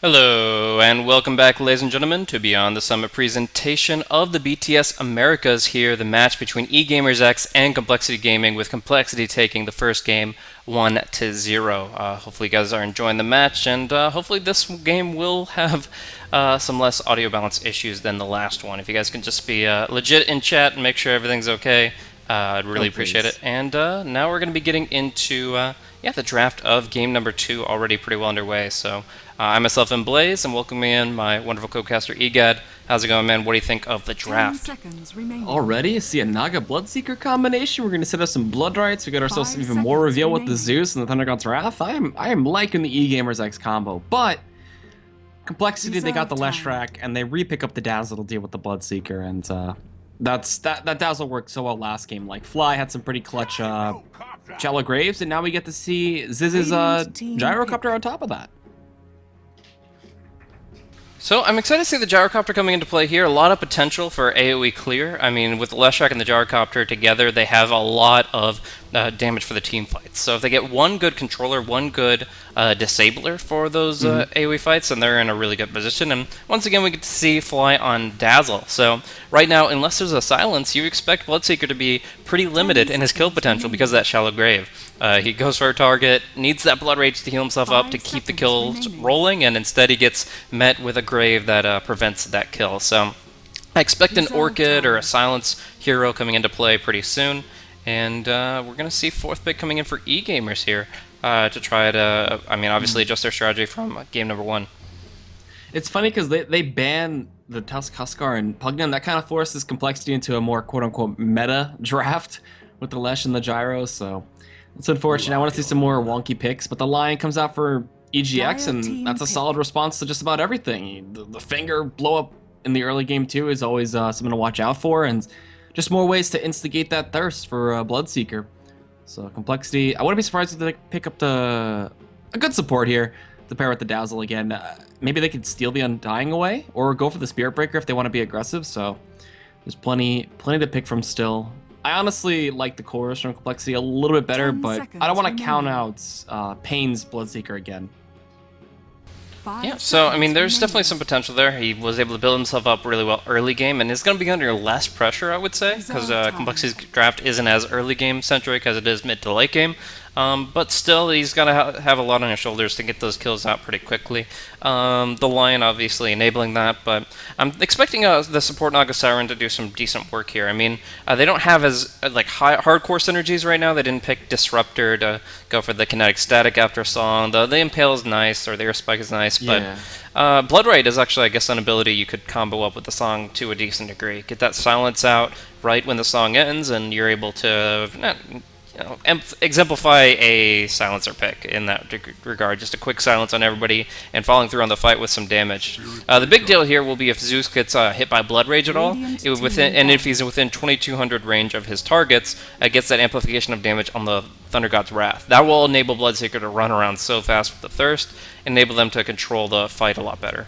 Hello, and welcome back, ladies and gentlemen, to Beyond the Summit presentation of the BTS Americas here, the match between eGamersX and Complexity Gaming, with Complexity taking the first game 1-0. Hopefully you guys are enjoying the match, and hopefully this game will have some less audio balance issues than the last one. If you guys can just be legit in chat and make sure everything's okay, I'd really appreciate it. And now we're going to be getting into the draft of game number 2, already pretty well underway. So I myself am Blaze, and welcoming in my wonderful co-caster EGAD. How's it going, man? What do you think of the draft? Already? See a Naga Bloodseeker combination? We're going to set up some Blood Rights. We got ourselves even more reveal with the Zeus and the Thunder God's Wrath. I am liking the eGamersX combo, but Complexity, they got the Leshrac, and they re-pick up the Dazzle to deal with the Bloodseeker, and that Dazzle worked so well last game. Like, Fly had some pretty clutch Shallow Graves, and now we get to see Ziz's Gyrocopter on top of that. So I'm excited to see the Gyrocopter coming into play here. A lot of potential for AoE clear. I mean, with the Leshrac and the Gyrocopter together, they have a lot of damage for the team fights. So if they get one good controller, one good disabler for those AoE fights, then they're in a really good position. And once again, we get to see Fly on Dazzle. So right now, unless there's a silence, you expect Bloodseeker to be pretty limited in his kill potential because of that Shallow Grave. He goes for a target, needs that Blood Rage to heal himself up to keep the kills rolling, and instead he gets met with a Grave that prevents that kill. So I expect an Orchid or a Silence hero coming into play pretty soon, and we're going to see 4th pick coming in for eGamers here to try to, obviously adjust their strategy from game number 1. It's funny because they ban the Tusk Huskar and Pugnan. That kind of forces Complexity into a more quote-unquote meta draft with the Lesh and the Gyro, so it's unfortunate. I want to see some more wonky picks, but the Lion comes out for EGX, and that's a solid response to just about everything. The finger blow up in the early game too is always something to watch out for, and just more ways to instigate that thirst for Bloodseeker. So Complexity, I wouldn't be surprised if they pick up a good support here to pair with the Dazzle again. Maybe they could steal the Undying away, or go for the Spirit Breaker if they want to be aggressive. So there's plenty to pick from still. I honestly like the chorus from Complexity a little bit better, but I don't want to count out Pain's Bloodseeker again. Yeah, so, there's definitely some potential there. He was able to build himself up really well early game, and is going to be under less pressure, I would say, because Complexity's draft isn't as early game centric as it is mid to late game. But still, he's got to have a lot on his shoulders to get those kills out pretty quickly. The Lion obviously enabling that, but I'm expecting the support Naga Siren to do some decent work here. They don't have as hardcore synergies right now. They didn't pick Disruptor to go for the kinetic static after song. The Impale is nice, or the Air Spike is nice, yeah. But Bloodright is actually, I guess, an ability you could combo up with the song to a decent degree. Get that silence out right when the song ends, and you're able to exemplify a silencer pick in that regard. Just a quick silence on everybody and following through on the fight with some damage. The big deal here will be if Zeus gets hit by Blood Rage at all, and if he's within 2200 range of his targets, gets that amplification of damage on the Thunder God's Wrath. That will enable Bloodseeker to run around so fast with the Thirst, enable them to control the fight a lot better.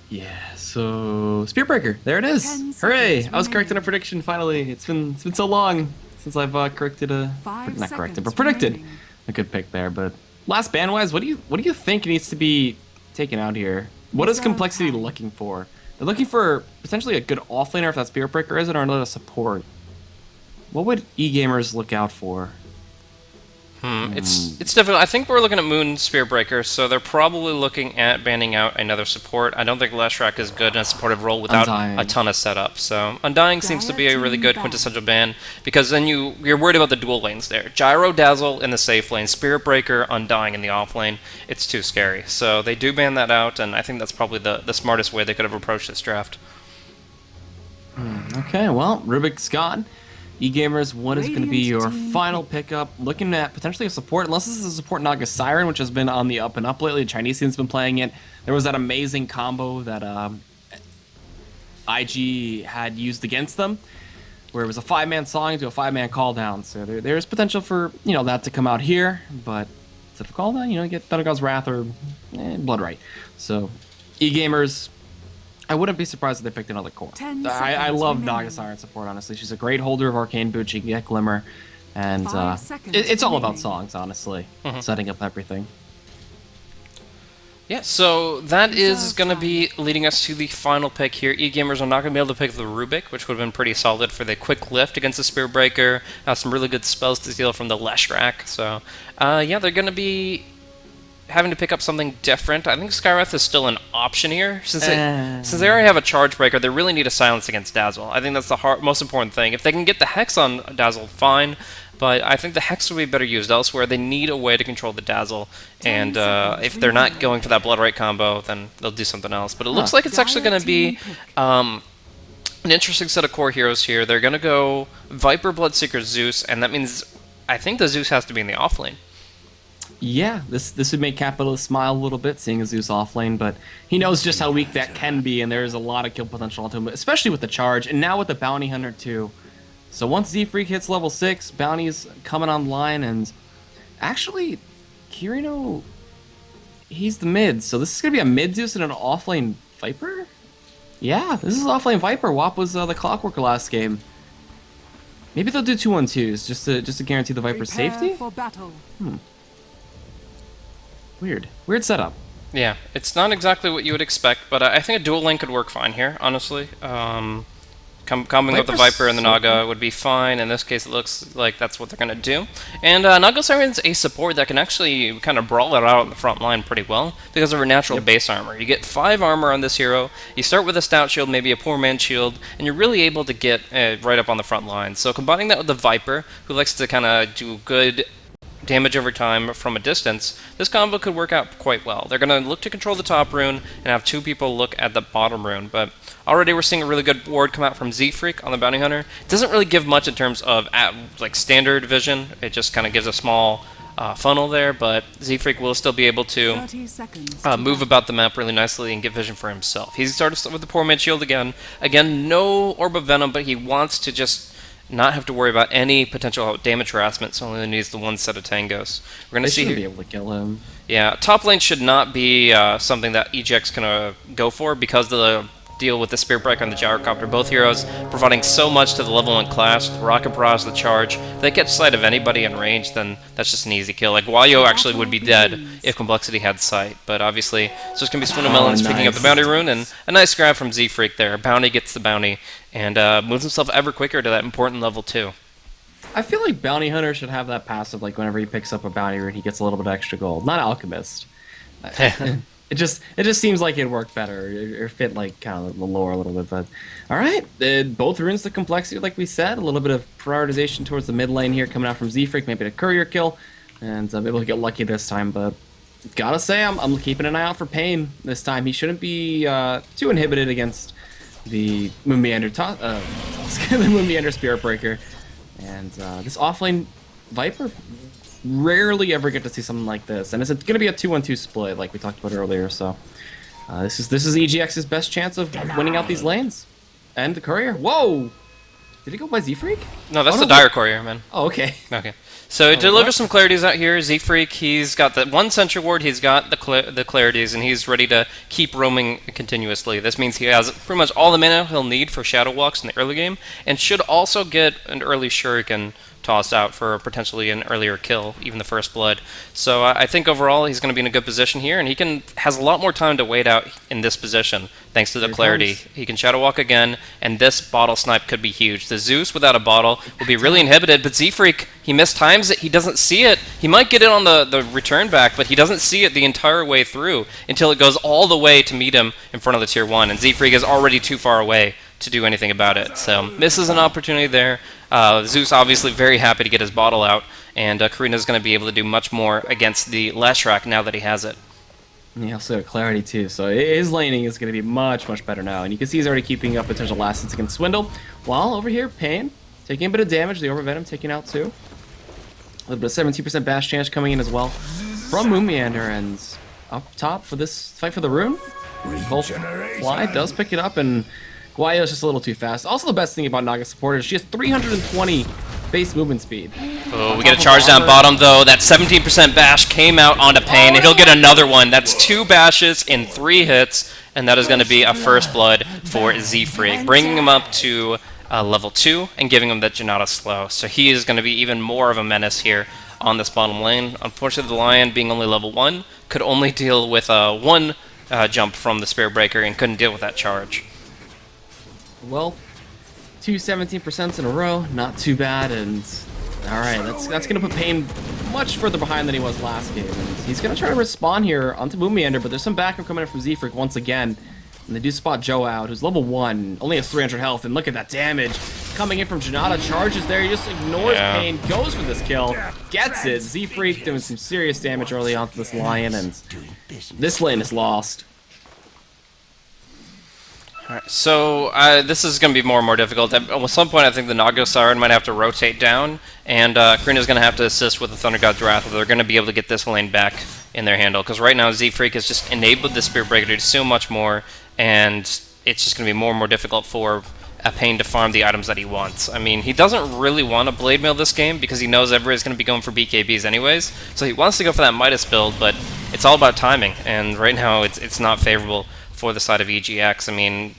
Yeah, so Spirit Breaker, there it is. Hooray! I was correct in a prediction finally. It's been so long since I've predicted a good pick there. But last ban wise, what do you think needs to be taken out here? What is Complexity looking for? They're looking for potentially a good offlaner if that Spirit Breaker is it, or another support. What would eGamers look out for? It's difficult. I think we're looking at Moon Spirit Breaker, so they're probably looking at banning out another support. I don't think Leshrac is good in a supportive role without a ton of setup. So Undying seems to be a really good quintessential ban, because then you're worried about the dual lanes there. Gyro, Dazzle in the safe lane, Spirit Breaker, Undying in the off lane. It's too scary. So they do ban that out, and I think that's probably the smartest way they could have approached this draft. Okay, well, Rubik's gone. eGamers, what is going to be your final pickup? Looking at potentially a support, unless this is a support Naga Siren, which has been on the up and up lately. The Chinese scene's been playing it. There was that amazing combo that IG had used against them, where it was a 5-man song to a 5-man call down. So there's potential for that to come out here, but instead of call down, you get Thunder God's Wrath or Blood Right. So eGamers, I wouldn't be surprised if they picked another core. I love Naga Siren support, honestly. She's a great holder of Arcane Boot. She can get Glimmer. And it's all about songs, honestly. Setting up everything. Yeah, so that is going to be leading us to the final pick here. E-gamers are not going to be able to pick the Rubik, which would have been pretty solid for the quick lift against the Spear Breaker. Some really good spells to steal from the Leshrac. So, yeah, they're going to be having to pick up something different. I think Skywrath is still an option here. Since they already have a Charge Breaker, they really need a silence against Dazzle. I think that's the most important thing. If they can get the Hex on Dazzle, fine. But I think the Hex would be better used elsewhere. They need a way to control the Dazzle, and if they're not going for that Blood Right combo, then they'll do something else. But it looks like it's actually going to be an interesting set of core heroes here. They're going to go Viper, Bloodseeker, Zeus, and that means I think the Zeus has to be in the offlane. Yeah, this would make Capitalist smile a little bit, seeing a Zeus offlane, but he knows just how weak that can be, and there's a lot of kill potential onto him, especially with the charge, and now with the Bounty Hunter too. So once Z-Freak hits level 6, Bounty's coming online, and actually, Kirino, he's the mid, so this is going to be a mid Zeus and an offlane Viper? Yeah, this is offlane Viper. WAP was the Clockwork last game. Maybe they'll do 2-1-2s just to guarantee the Viper's safety? For battle. Weird setup. Yeah, it's not exactly what you would expect, but I think a dual lane could work fine here, honestly. Comboing with the Viper and the Naga would be fine. In this case, it looks like that's what they're going to do. And Naga Siren's a support that can actually kind of brawl it out on the front line pretty well because of her natural base armor. You get 5 armor on this hero, you start with a stout shield, maybe a poor man's shield, and you're really able to get right up on the front line. So combining that with the Viper, who likes to kind of do good damage over time from a distance, this combo could work out quite well. They're going to look to control the top rune and have 2 people look at the bottom rune, but already we're seeing a really good ward come out from Z-Freak on the Bounty Hunter. It doesn't really give much in terms of like standard vision. It just kind of gives a small funnel there, but Z-Freak will still be able to move about the map really nicely and get vision for himself. He's started with the poor man's shield again. Again, no Orb of Venom, but he wants to just not have to worry about any potential damage harassment, so only needs the one set of tangos. We're going to see be able to kill him. Yeah, top lane should not be something that eGX can go for because of the deal with the Spear Breaker and the Gyrocopter. Both heroes providing so much to the level 1 class, the Rocket Barrage, the Charge. If they catch sight of anybody in range, then that's just an easy kill. Like, Wayo actually would be dead if Complexity had sight, but obviously it's just going to be Swindamelons picking up the Bounty Rune, and a nice grab from Z-Freak there. Bounty gets the Bounty, and moves himself ever quicker to that important level 2. I feel like Bounty Hunter should have that passive, like whenever he picks up a Bounty Rune, he gets a little bit of extra gold. Not Alchemist. It just seems like it'd work better or fit like kind of the lore a little bit. But all right, both runes to complexity, like we said. A little bit of prioritization towards the mid lane here, coming out from Z-Freak, maybe a courier kill, and I'm able to get lucky this time. But gotta say, I'm keeping an eye out for Pain this time. He shouldn't be too inhibited against the Moonmeander the Moonmeander Spirit Breaker, and this offlane Viper. Rarely ever get to see something like this, and it's going to be a 2-1-2 split like we talked about earlier, so this is EGX's best chance of winning out these lanes. And the courier, whoa, did he go by Z-Freak? No, that's the Dire Courier, man. Oh, okay. Okay, so it delivers some clarities out here. Z-Freak, he's got that one Sentry Ward, he's got the clarities, and he's ready to keep roaming continuously. This means he has pretty much all the mana he'll need for Shadow Walks in the early game, and should also get an early Shuriken tossed out for potentially an earlier kill, even the first blood. So I think overall he's going to be in a good position here, and he has a lot more time to wait out in this position thanks to the clarity. He can Shadow Walk again, and this bottle snipe could be huge. The Zeus without a bottle will be really inhibited, but Z-Freak, he mistimes it, he doesn't see it. He might get it on the return back, but he doesn't see it the entire way through until it goes all the way to meet him in front of the tier 1, and Z-Freak is already too far away to do anything about it. So misses an opportunity there. Zeus obviously very happy to get his bottle out, and Karina's going to be able to do much more against the Leshrac now that he has it. And he also got clarity too, so his laning is going to be much better now. And you can see he's already keeping up potential last hits against Swindle. While over here, Pain taking a bit of damage, the Overvenom taking out too. A little bit of 17% bash chance coming in as well from Moonmeander, and up top for this fight for the rune. Both Fly does pick it up, and Guayo's just a little too fast. Also, the best thing about Naga support is she has 320 base movement speed. Oh, we get a charge down bottom, though. That 17% bash came out onto Pain, and he'll get another one. That's 2 bashes in 3 hits, and that is going to be a first blood for Z-Freak, bringing him up to level 2 and giving him that Janata slow. So he is going to be even more of a menace here on this bottom lane. Unfortunately, the Lion, being only level 1, could only deal with one jump from the Spirit Breaker and couldn't deal with that charge. Well, 17% in a row, not too bad, and alright, that's gonna put Pain much further behind than he was last game. And he's gonna try to respawn here onto Moonmeander, but there's some backup coming in from Z-Freak once again. And they do spot Joe out, who's level 1, only has 300 health, and look at that damage coming in from Janata. Charges there, he just ignores Pain, goes for this kill, gets it. Z-Freak doing some serious damage early on to this Lion, and this lane is lost. Alright, so this is going to be more and more difficult. At some point, I think the Nago Siren might have to rotate down, and Karina's going to have to assist with the Thunder God's Wrath, or they're going to be able to get this lane back in their handle. Because right now, Z-Freak has just enabled the Spirit Breaker to do so much more, and it's just going to be more and more difficult for Pain to farm the items that he wants. I mean, he doesn't really want to Blade Mail this game, because he knows everybody's going to be going for BKBs anyways, so he wants to go for that Midas build, but it's all about timing, and right now it's not favorable for the side of EGX. I mean,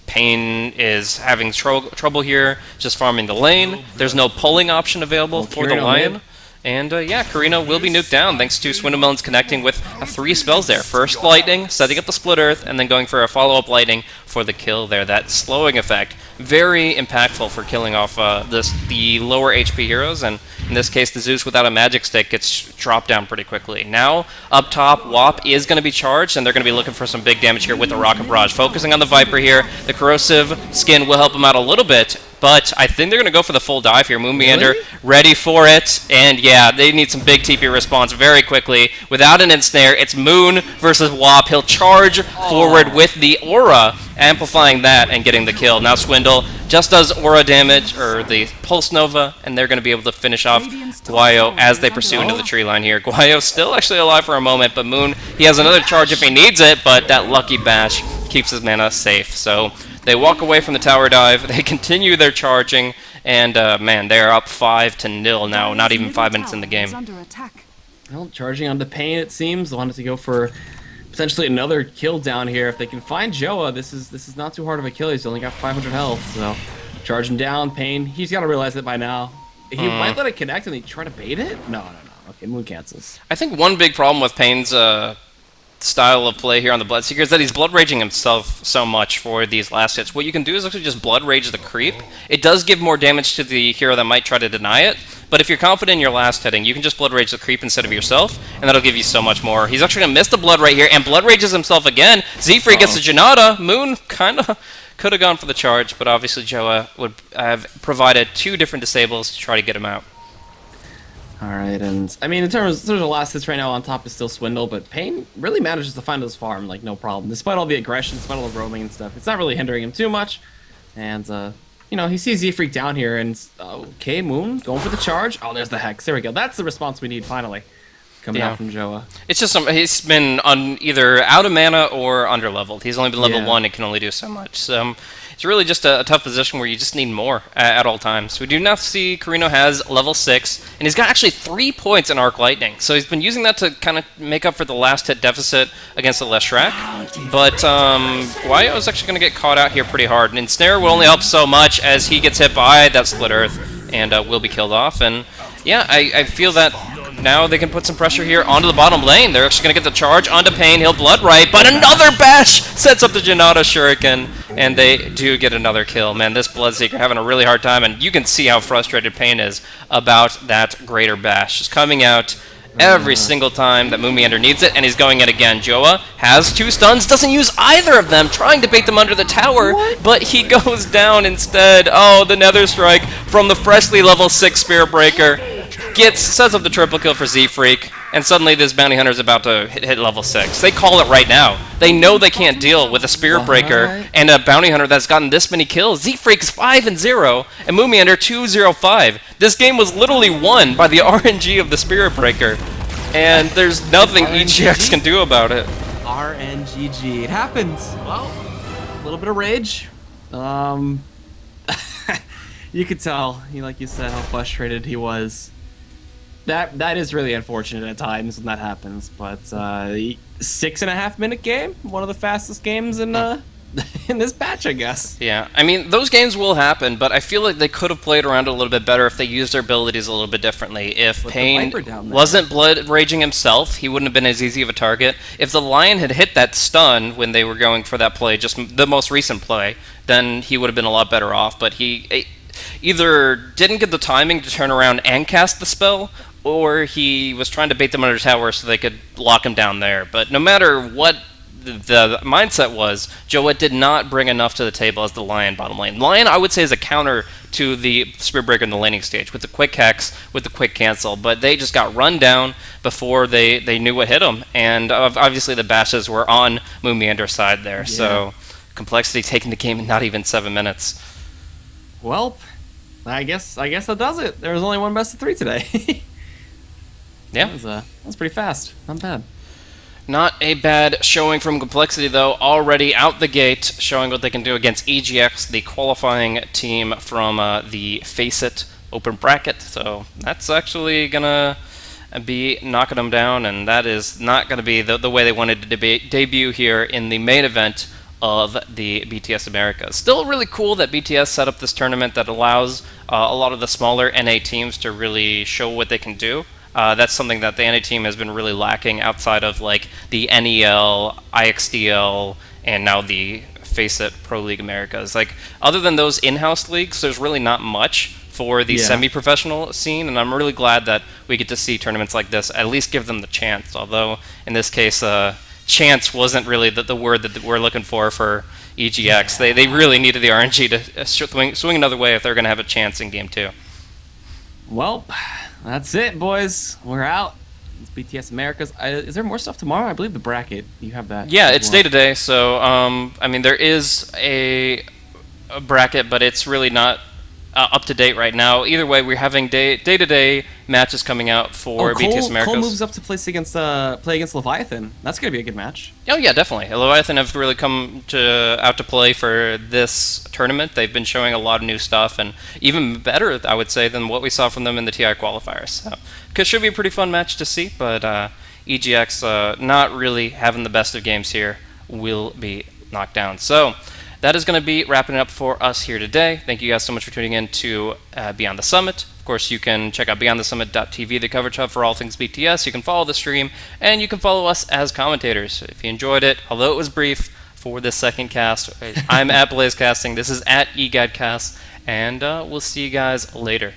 Pain is having trouble here just farming the lane. There's no pulling option available for the Lion. And yeah, Karina will be nuked down thanks to Swindlemelons connecting with 3 spells there. First Lightning, setting up the Split Earth, and then going for a follow-up Lightning for the kill there. That slowing effect, very impactful for killing off the lower HP heroes, and in this case, the Zeus without a magic stick gets dropped down pretty quickly. Now, up top, WAP is going to be charged, and they're going to be looking for some big damage here with the Rocket Barrage. Focusing on the Viper here, the Corrosive Skin will help him out a little bit, but I think they're going to go for the full dive here. Moonmeander ready for it, and yeah, they need some big TP response very quickly. Without an ensnare, it's Moon versus WAP. He'll charge forward with the Aura, amplifying that and getting the kill. Now Swindle just does Aura damage, or the Pulse Nova, and they're going to be able to finish off Guayo as they pursue into the tree line here. Guayo's still actually alive for a moment, but Moon, he has another charge if he needs it, but that lucky bash keeps his mana safe. So they walk away from the tower dive, they continue their charging, and man, they're up 5-0 now, not even 5 minutes in the game. Well, charging onto Pain, it seems. They wanted to go for potentially another kill down here. If they can find Joa, this is not too hard of a kill. He's only got 500 health, so charging down, Pain. He's got to realize it by now. He might let it connect and he try to bait it? No. Okay, Moon cancels. I think one big problem with Pain's style of play here on the Bloodseeker is that he's Blood Raging himself so much for these last hits. What you can do is actually just Blood Rage the creep. It does give more damage to the hero that might try to deny it, but if you're confident in your last hitting, you can just Blood Rage the creep instead of yourself, and that'll give you so much more. He's actually going to miss the Blood right here, and Blood Rages himself again. Z-Freak gets the Janata. Moon kind of could have gone for the charge, but obviously Joa would have provided 2 different disables to try to get him out. Alright, and I mean, in terms of last hits right now, on top is still Swindle, but Pain really manages to find his farm, like, no problem. Despite all the aggression, despite all the roaming and stuff, it's not really hindering him too much. And, you know, he sees Z-Freak down here, and, okay, Moon, going for the charge. Oh, there's the Hex. There we go. That's the response we need, finally, coming out from Joa. It's just, he's been either out of mana or under-leveled. He's only been level 1 and can only do so much. So it's really just a tough position where you just need more at all times. We do now see Carino has level 6, and he's got actually 3 points in Arc Lightning. So he's been using that to kind of make up for the last hit deficit against the Leshrac. But Guayo is actually going to get caught out here pretty hard. And Ensnare will only help so much as he gets hit by that Split Earth and will be killed off. And yeah, I feel that now they can put some pressure here onto the bottom lane. They're actually going to get the charge onto Pain. He'll Blood Right, but another bash sets up the Janata Shuriken, and they do get another kill. Man, this Bloodseeker having a really hard time, and you can see how frustrated Pain is about that greater bash. Just coming out every single time that Moonmeander needs it, and he's going in again. Joa has 2 stuns, doesn't use either of them, trying to bait them under the tower, but he goes down instead. Oh, the Nether Strike from the freshly level 6 Spirit Breaker sets up the triple kill for Z-Freak, and suddenly this Bounty Hunter is about to hit level 6. They call it right now. They know they can't deal with a Spirit Breaker and a Bounty Hunter that's gotten this many kills. Z-Freak's 5-0, and Moonmeander 2-0-5. This game was literally won by the RNG of the Spirit Breaker, and there's nothing EGX can do about it. RNGG. It happens. Well, a little bit of rage. You could tell, like you said, how frustrated he was. That is really unfortunate at times when that happens, but 6.5 minute game, one of the fastest games in in this batch, I guess. Yeah, I mean, those games will happen, but I feel like they could have played around a little bit better if they used their abilities a little bit differently. If With the Payne Viper down there. wasn't blood raging himself, he wouldn't have been as easy of a target. If the Lion had hit that stun when they were going for that play, just the most recent play, then he would have been a lot better off. But he either didn't get the timing to turn around and cast the spell, or he was trying to bait them under tower so they could lock him down there. But no matter what the mindset was, Joette did not bring enough to the table as the Lion bottom lane. Lion, I would say, is a counter to the Spear Breaker in the laning stage, with the quick hex, with the quick cancel, but they just got run down before they knew what hit them, and obviously the bashes were on Moomiander's side there, so Complexity taking the game in not even 7 minutes. Well, I guess that does it. There was only one best of 3 today. Yeah. That was pretty fast. Not bad. Not a bad showing from Complexity, though, already out the gate, showing what they can do against EGX, the qualifying team from the Face It open bracket. So that's actually going to be knocking them down, and that is not going to be the way they wanted to debut here in the main event of the BTS Americas. Still really cool that BTS set up this tournament that allows a lot of the smaller NA teams to really show what they can do. That's something that the NA team has been really lacking outside of like the NEL, IXDL, and now the Face It Pro League Americas. Like, other than those in-house leagues, there's really not much for the semi-professional scene, and I'm really glad that we get to see tournaments like this at least give them the chance. Although in this case, chance wasn't really the word that we're looking for EGX. They really needed the RNG to swing another way if they're going to have a chance in game 2. Well, that's it, boys. We're out. It's BTS Americas. Is there more stuff tomorrow? I believe the bracket. You have that. Yeah, it's day to day. So, I mean, there is a bracket, but it's really not up to date right now. Either way, we're having day to day matches coming out for BTS Americas. CoL moves up to play against Leviathan. That's gonna be a good match. Oh yeah, definitely. Leviathan have really come out to play for this tournament. They've been showing a lot of new stuff, and even better, I would say, than what we saw from them in the TI qualifiers. So, it should be a pretty fun match to see. But EGX not really having the best of games here, will be knocked down. So that is going to be wrapping it up for us here today. Thank you guys so much for tuning in to Beyond the Summit. Of course, you can check out beyondthesummit.tv, the coverage hub for all things BTS. You can follow the stream, and you can follow us as commentators. If you enjoyed it, although it was brief for this second cast, I'm at BlazeCasting. This is at EGADcast, and we'll see you guys later.